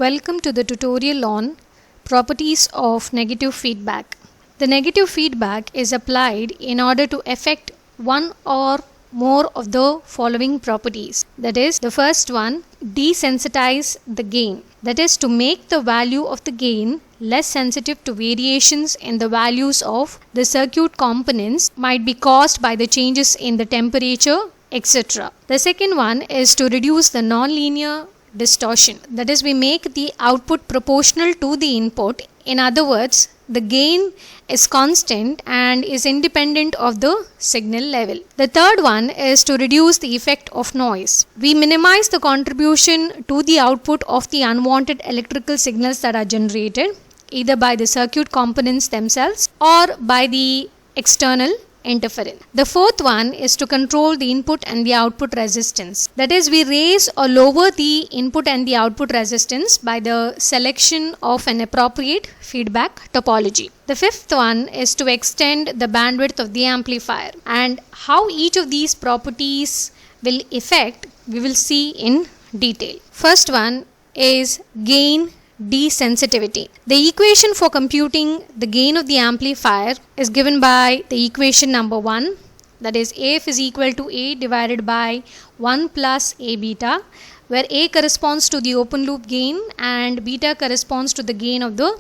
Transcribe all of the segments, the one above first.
Welcome to the tutorial on properties of negative feedback. The negative feedback is applied in order to affect one or more of the following properties. That is, the first one, desensitize the gain. That is, to make the value of the gain less sensitive to variations in the values of the circuit components might be caused by the changes in the temperature, etc. The second one is to reduce the nonlinear distortion. That is, we make the output proportional to the input. In other words, the gain is constant and is independent of the signal level. The third one is to reduce the effect of noise. We minimize the contribution to the output of the unwanted electrical signals that are generated either by the circuit components themselves or by the external interference. The fourth one is to control the input and the output resistance. That is, we raise or lower the input and the output resistance by the selection of an appropriate feedback topology. The fifth one is to extend the bandwidth of the amplifier, and how each of these properties will affect we will see in detail. First one is gain desensitivity. The equation for computing the gain of the amplifier is given by the equation number 1, that is AF is equal to A divided by 1 plus A beta, where A corresponds to the open loop gain and beta corresponds to the gain of the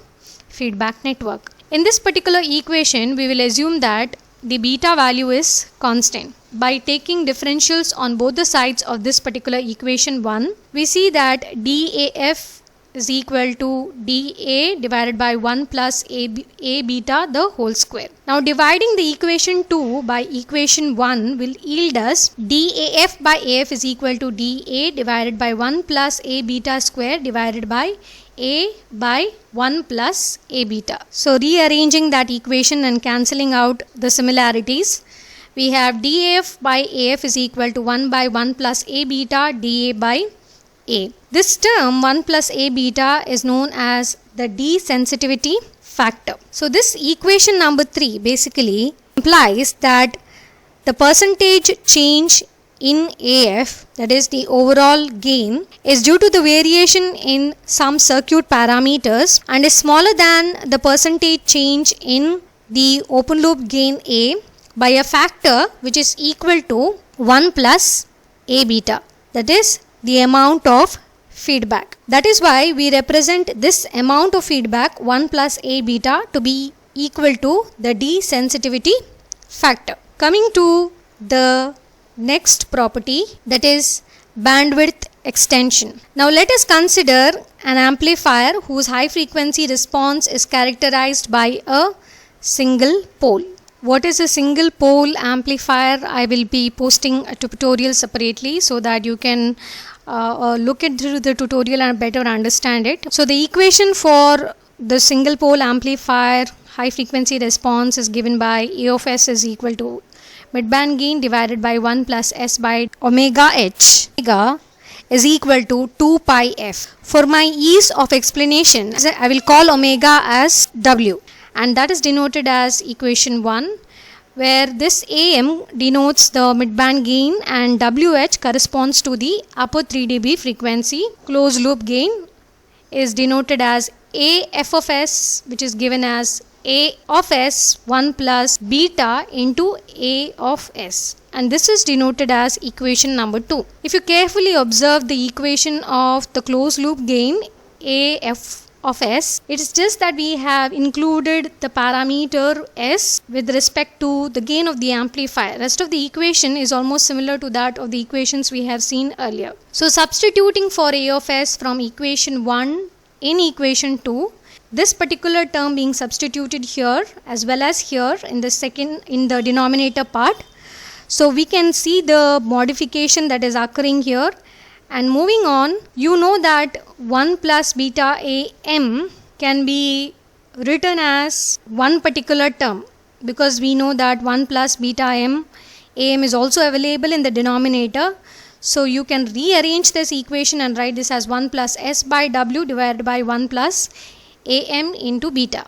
feedback network. In this particular equation, we will assume that the beta value is constant. By taking differentials on both the sides of this particular equation 1, we see that DAF is equal to dA divided by 1 plus A beta the whole square. Now dividing the equation 2 by equation 1 will yield us DAF by AF is equal to dA divided by 1 plus A beta square divided by A by 1 plus A beta. So rearranging that equation and cancelling out the similarities, we have DAF by AF is equal to 1 by 1 plus A beta dA by A. This term 1 plus A beta is known as the desensitivity factor. So this equation number 3 basically implies that the percentage change in AF, that is the overall gain, is due to the variation in some circuit parameters and is smaller than the percentage change in the open loop gain A by a factor which is equal to 1 plus A beta. That is the amount of feedback. That is why we represent this amount of feedback 1 plus A beta to be equal to the desensitivity factor. Coming to the next property, that is bandwidth extension. Now let us consider an amplifier whose high frequency response is characterized by a single pole. What is a single pole amplifier? I will be posting a tutorial separately so that you can look into the tutorial and better understand it. So the equation for the single pole amplifier high frequency response is given by A of S is equal to midband gain divided by 1 plus S by omega H. Omega is equal to 2 pi F. For my ease of explanation, I will call omega as W, and that is denoted as equation 1, where this AM denotes the midband gain and WH corresponds to the upper 3 dB frequency. Closed loop gain is denoted as AF of S, which is given as A of S 1 plus beta into A of S, and this is denoted as equation number 2. If you carefully observe the equation of the closed loop gain AF of S, it is just that we have included the parameter S with respect to the gain of the amplifier. Rest of the equation is almost similar to that of the equations we have seen earlier. So substituting for A of S from equation 1 in equation 2, this particular term being substituted here as well as here in the denominator part, so we can see the modification that is occurring here. And moving on, you know that 1 plus beta AM can be written as one particular term because we know that 1 plus beta AM is also available in the denominator. So you can rearrange this equation and write this as 1 plus S by W divided by 1 plus AM into beta.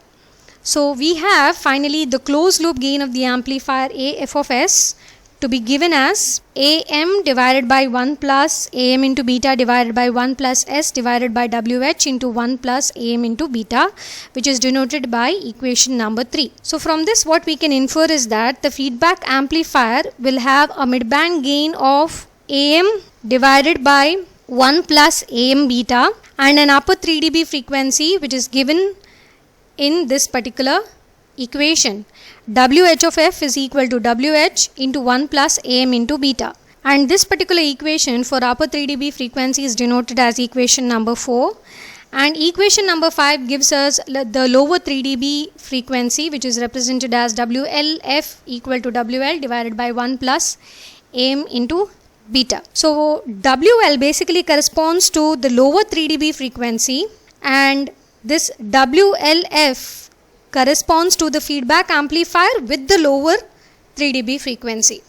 So we have finally the closed loop gain of the amplifier AF of S to be given as AM divided by 1 plus AM into beta divided by 1 plus S divided by WH into 1 plus AM into beta, which is denoted by equation number 3. So from this what we can infer is that the feedback amplifier will have a midband gain of AM divided by 1 plus AM beta and an upper 3 dB frequency which is given in this particular equation. WH of F is equal to WH into 1 plus AM into beta. And this particular equation for upper 3 dB frequency is denoted as equation number 4. And equation number 5 gives us the lower 3 dB frequency which is represented as WLF equal to WL divided by 1 plus AM into beta. So WL basically corresponds to the lower 3 dB frequency and this WLF corresponds to the feedback amplifier with the lower 3 dB frequency.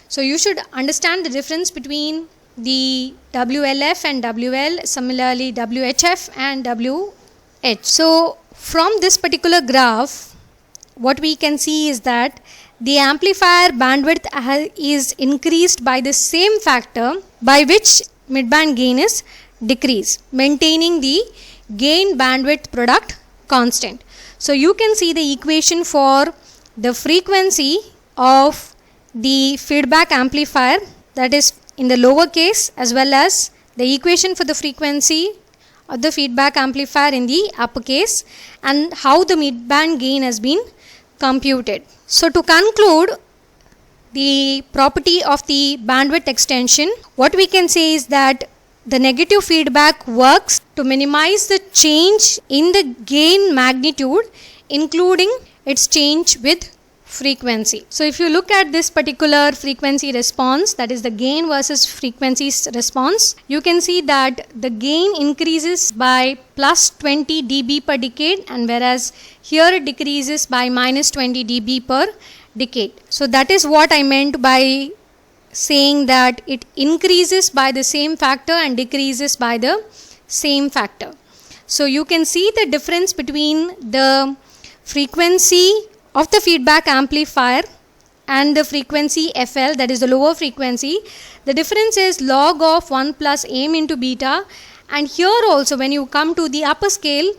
So you should understand the difference between the WLF and WL, similarly WHF and WH. So from this particular graph, what we can see is that the amplifier bandwidth is increased by the same factor by which midband gain is decreased, maintaining the gain bandwidth product constant. So you can see the equation for the frequency of the feedback amplifier, that is in the lower case, as well as the equation for the frequency of the feedback amplifier in the upper case, and how the midband gain has been computed. So to conclude the property of the bandwidth extension, what we can say is that the negative feedback works to minimize the change in the gain magnitude, including its change with frequency. So if you look at this particular frequency response, that is the gain versus frequency response, you can see that the gain increases by plus 20 dB per decade, and whereas here it decreases by minus 20 dB per decade. So that is what I meant by saying that it increases by the same factor and decreases by the same factor. So you can see the difference between the frequency of the feedback amplifier and the frequency FL, that is the lower frequency. The difference is log of 1 plus AM into beta, and here also when you come to the upper scale,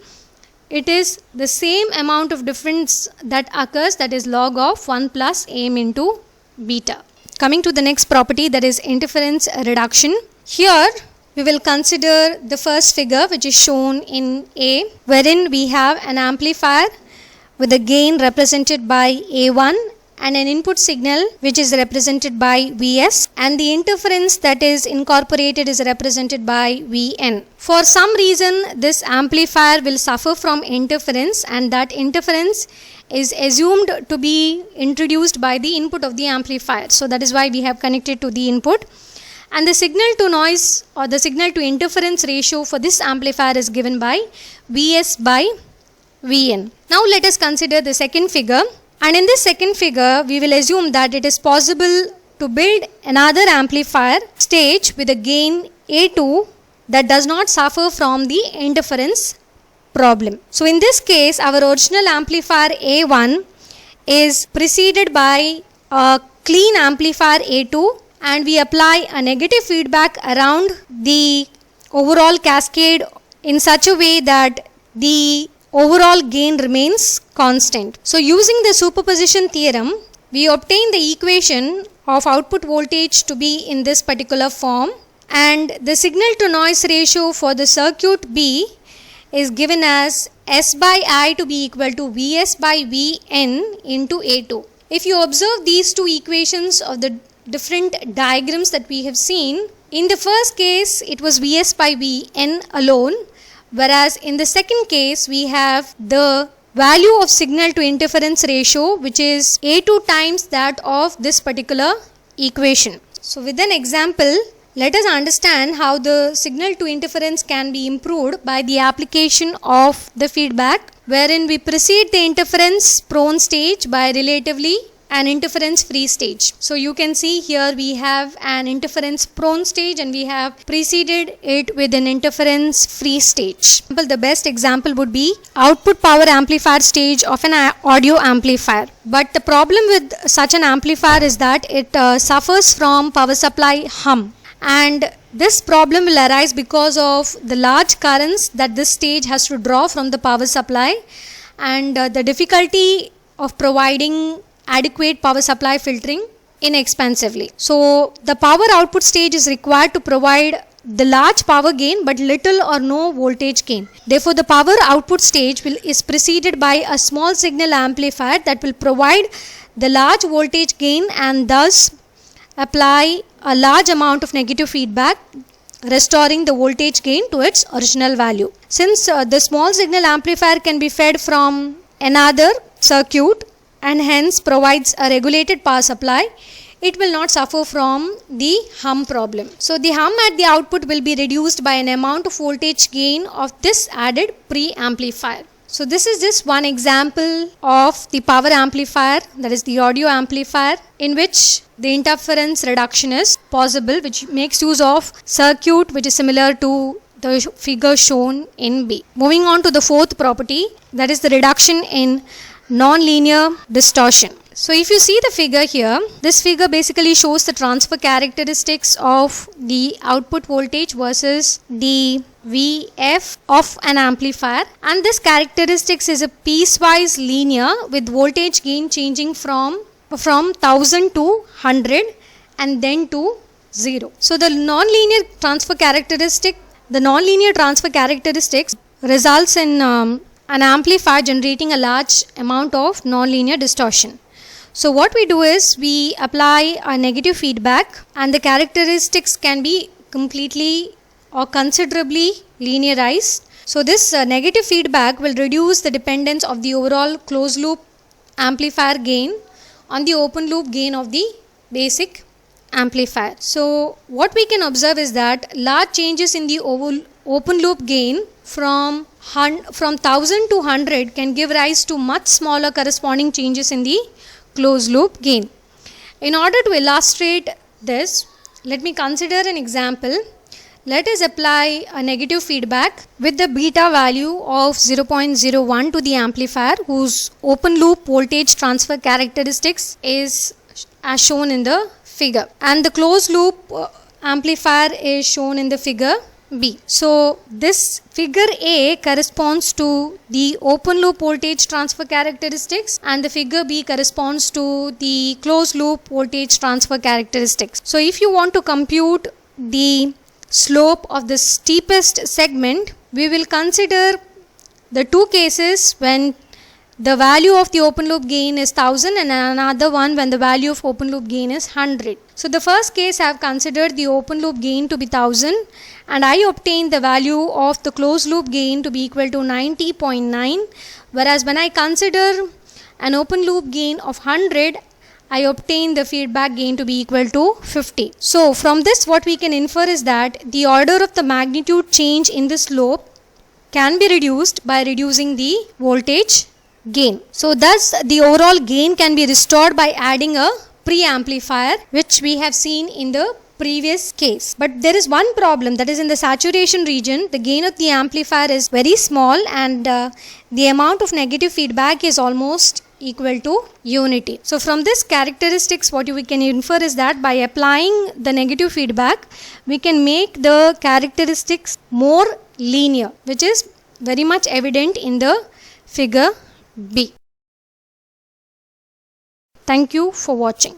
it is the same amount of difference that occurs, that is log of 1 plus AM into beta. Coming to the next property, that is interference reduction. Here we will consider the first figure which is shown in A, wherein we have an amplifier with a gain represented by A1 and an input signal which is represented by Vs, and the interference that is incorporated is represented by Vn. For some reason this amplifier will suffer from interference, and that interference is assumed to be introduced by the input of the amplifier. So that is why we have connected to the input, and the signal to noise or the signal to interference ratio for this amplifier is given by Vs by Vn. Now let us consider the second figure, and in this second figure we will assume that it is possible to build another amplifier stage with a gain A2 that does not suffer from the interference problem. So in this case our original amplifier A1 is preceded by a clean amplifier A2, and we apply a negative feedback around the overall cascade in such a way that the overall gain remains constant. So using the superposition theorem, we obtain the equation of output voltage to be in this particular form, and the signal to noise ratio for the circuit B is given as S by I to be equal to Vs by Vn into A2. If you observe these two equations of the different diagrams that we have seen, in the first case it was Vs by Vn alone, whereas in the second case we have the value of signal to interference ratio which is A2 times that of this particular equation. So with an example, let us understand how the signal to interference can be improved by the application of the feedback, wherein we precede the interference prone stage by relatively an interference free stage. So you can see here we have an interference prone stage and we have preceded it with an interference free stage. The best example would be output power amplifier stage of an audio amplifier. But the problem with such an amplifier is that it suffers from power supply hum, and this problem will arise because of the large currents that this stage has to draw from the power supply and the difficulty of providing adequate power supply filtering inexpensively. So the power output stage is required to provide the large power gain but little or no voltage gain. Therefore, the power output stage is preceded by a small signal amplifier that will provide the large voltage gain and thus apply a large amount of negative feedback, restoring the voltage gain to its original value. Since the small signal amplifier can be fed from another circuit and hence provides a regulated power supply, it will not suffer from the hum problem. So the hum at the output will be reduced by an amount of voltage gain of this added pre-amplifier. So this is just one example of the power amplifier, that is the audio amplifier, in which the interference reduction is possible, which makes use of circuit which is similar to the figure shown in B. Moving on to the fourth property, that is the reduction in non-linear distortion. So if you see the figure here, this figure basically shows the transfer characteristics of the output voltage versus the VF of an amplifier, and this characteristics is a piecewise linear with voltage gain changing from 1000 to 100 and then to 0. So the non-linear transfer characteristics results in an amplifier generating a large amount of non-linear distortion. So what we do is we apply a negative feedback and the characteristics can be completely or considerably linearized. So this negative feedback will reduce the dependence of the overall closed loop amplifier gain on the open loop gain of the basic amplifier. So what we can observe is that large changes in the open loop gain from 1000 to 100 can give rise to much smaller corresponding changes in the closed loop gain. In order to illustrate this, let me consider an example. Let us apply a negative feedback with the beta value of 0.01 to the amplifier, whose open loop voltage transfer characteristics is as shown in the figure, and the closed loop amplifier is shown in the figure B. So this figure A corresponds to the open loop voltage transfer characteristics and the figure B corresponds to the closed loop voltage transfer characteristics. So if you want to compute the slope of the steepest segment, we will consider the two cases when the value of the open loop gain is 1000 and another one when the value of open loop gain is 100. So the first case I have considered the open loop gain to be 1000 and I obtained the value of the closed loop gain to be equal to 90.9, whereas when I consider an open loop gain of 100, I obtain the feedback gain to be equal to 50. So from this what we can infer is that the order of the magnitude change in the slope can be reduced by reducing the voltage gain. So thus the overall gain can be restored by adding a pre-amplifier, which we have seen in the previous case. But there is one problem, that is in the saturation region the gain of the amplifier is very small and the amount of negative feedback is almost equal to unity. So from this characteristics what we can infer is that by applying the negative feedback we can make the characteristics more linear, which is very much evident in the figure B. Thank you for watching.